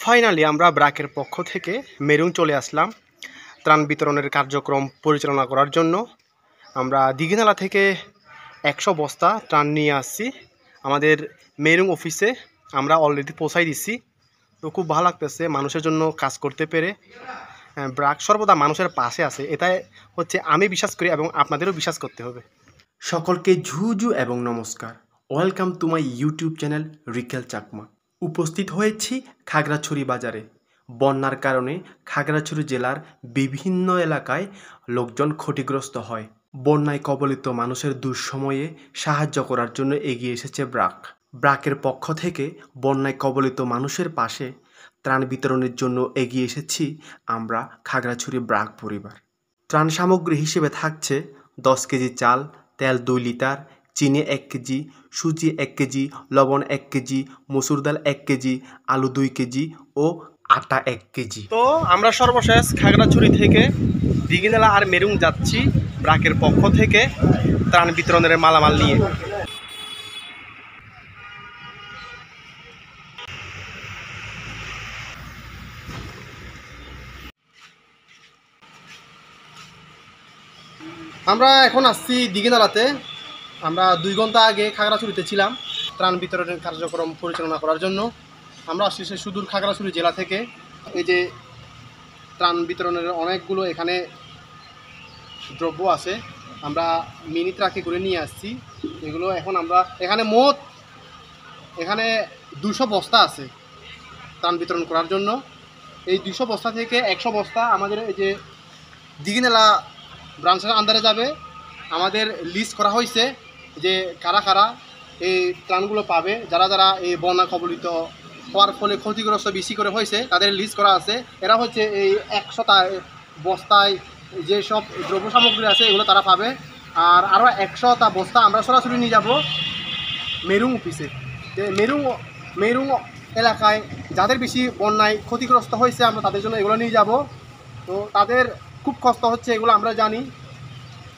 Finally আমরা ব্র্যাকের পক্ষ থেকে মেরুং চলে আসলাম ত্রাণ বিতরণের কার্যক্রম পরিচালনা করার জন্য। আমরা দীঘিনালা থেকে 100 বস্তা ত্রাণ নিয়ে আসছি আমাদের মেরুং অফিসে। আমরা অলরেডি পৌঁছাই দিচ্ছি। তো খুব ভালো লাগতেছে মানুষের জন্য কাজ করতে পেরে। ব্র্যাক সর্বদা মানুষের পাশে আছে, এটাই হচ্ছে আমি বিশ্বাস করি এবং আপনাদেরও বিশ্বাস করতে হবে। সকলকে ঝুঝু এবং নমস্কার। Welcome to my YouTube channel Rikel Chakma. উপস্থিত হয়েছি খাগড়াছড়ি বাজারে। বন্যার কারণে খাগড়াছড়ি জেলার বিভিন্ন এলাকায় লোকজন ক্ষতিগ্রস্ত হয়। বন্যায় কবলিত মানুষের দুঃসময়ে সাহায্য করার জন্য এগিয়ে এসেছে ব্র্যাক। ব্র্যাকের পক্ষ থেকে বন্যায় কবলিত মানুষের পাশে ত্রাণ বিতরণের জন্য এগিয়ে এসেছি আমরা খাগড়াছড়ি ব্র্যাক পরিবার। ত্রাণ সামগ্রী হিসেবে থাকছে 10 কেজি চাল, তেল 2 লিটার, চিনি 1 কেজি, সুজি 1 কেজি, লবণ 1 কেজি, মসুর ডাল 1 কেজি, আলু 2 কেজি ও আটা 1 কেজি। তো আমরা সর্বশেষ খাগড়াছড়ি থেকে দীঘিনালা আর মেরুং যাচ্ছি ব্র্যাকের পক্ষ থেকে ত্রাণ বিতরণের মালামাল নিয়ে। আমরা এখন আসছি দীঘিনালাতে। আমরা 2 ঘন্টা আগে খাগড়াছড়িতে ছিলাম ত্রাণ বিতরণের কার্যক্রম পরিচালনা করার জন্য। আমরা আসছি সে সুদূর খাগড়াছড়ি জেলা থেকে। এই যে ত্রাণ বিতরণের অনেকগুলো এখানে দ্রব্য আছে, আমরা মিনি ট্রাকে করে নিয়ে আসছি এগুলো। এখন আমরা এখানে মোট 200 বস্তা আছে ত্রাণ বিতরণ করার জন্য। এই 200 বস্তা থেকে 100 বস্তা আমাদের এই যে দীঘিনালা ব্রাঞ্চের আন্ডারে যাবে। আমাদের লিস্ট করা হয়েছে যে কারা কারা এই ত্রাণগুলো পাবে। যারা যারা এই বন্যা কবলিত হওয়ার ফলে ক্ষতিগ্রস্ত বেশি করে হয়েছে তাদের লিস্ট করা আছে। এরা হচ্ছে এই 100টা বস্তায় যেসব দ্রব্য সামগ্রী আছে এগুলো তারা পাবে। আর আরও 100টা বস্তা আমরা সরাসরি নিয়ে যাব মেরুং অফিসে। মেরুং এলাকায় যাদের বেশি বন্যায় ক্ষতিগ্রস্ত হয়েছে আমরা তাদের জন্য এগুলো নিয়ে যাব। তো তাদের খুব কষ্ট হচ্ছে, এগুলো আমরা জানি।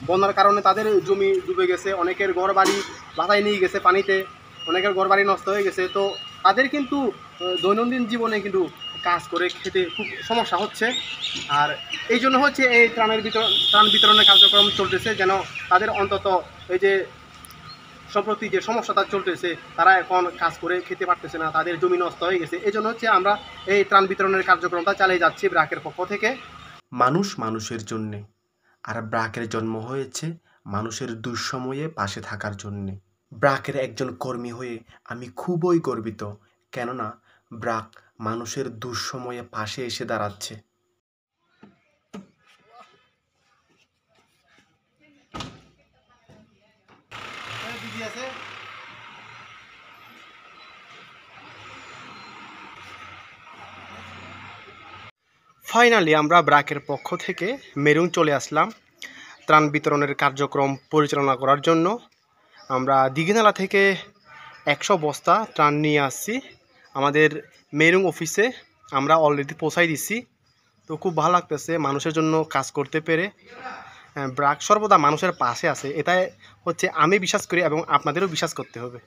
বন্যার কারণে তাদের জমি ডুবে গেছে, অনেকের ঘর বাড়ি বাধায় নিয়ে গেছে পানিতে, অনেকের ঘর বাড়ি নষ্ট হয়ে গেছে। তো তাদের কিন্তু দৈনন্দিন জীবনে কিন্তু কাজ করে খেতে খুব সমস্যা হচ্ছে। আর এই জন্য হচ্ছে এই ত্রাণ বিতরণের কার্যক্রম চলতেছে, যেন তাদের অন্তত এই যে সম্প্রতি যে সমস্যাটা চলতেছে তারা এখন কাজ করে খেতে পারতেছে না, তাদের জমি নষ্ট হয়ে গেছে। এই জন্য হচ্ছে আমরা এই ত্রাণ বিতরণের কার্যক্রমটা চালিয়ে যাচ্ছি ব্র্যাকের পক্ষ থেকে। মানুষ মানুষের জন্যে, আর ব্র্যাকের জন্ম হয়েছে মানুষের দুঃসময়ে পাশে থাকার জন্যে। ব্র্যাকের একজন কর্মী হয়ে আমি খুবই গর্বিত, কেননা ব্র্যাক মানুষের দুঃসময়ে পাশে এসে দাঁড়াচ্ছে। ফাইনালি আমরা ব্র্যাকের পক্ষ থেকে মেরুং চলে আসলাম ত্রাণ বিতরণের কার্যক্রম পরিচালনা করার জন্য। আমরা দীঘিনালা থেকে 100 বস্তা ত্রাণ নিয়ে আসছি আমাদের মেরুং অফিসে। আমরা অলরেডি পৌঁছাই দিচ্ছি। তো খুব ভালো লাগতেছে মানুষের জন্য কাজ করতে পেরে। ব্র্যাক সর্বদা মানুষের পাশে আছে, এটাই হচ্ছে আমি বিশ্বাস করি এবং আপনাদেরও বিশ্বাস করতে হবে।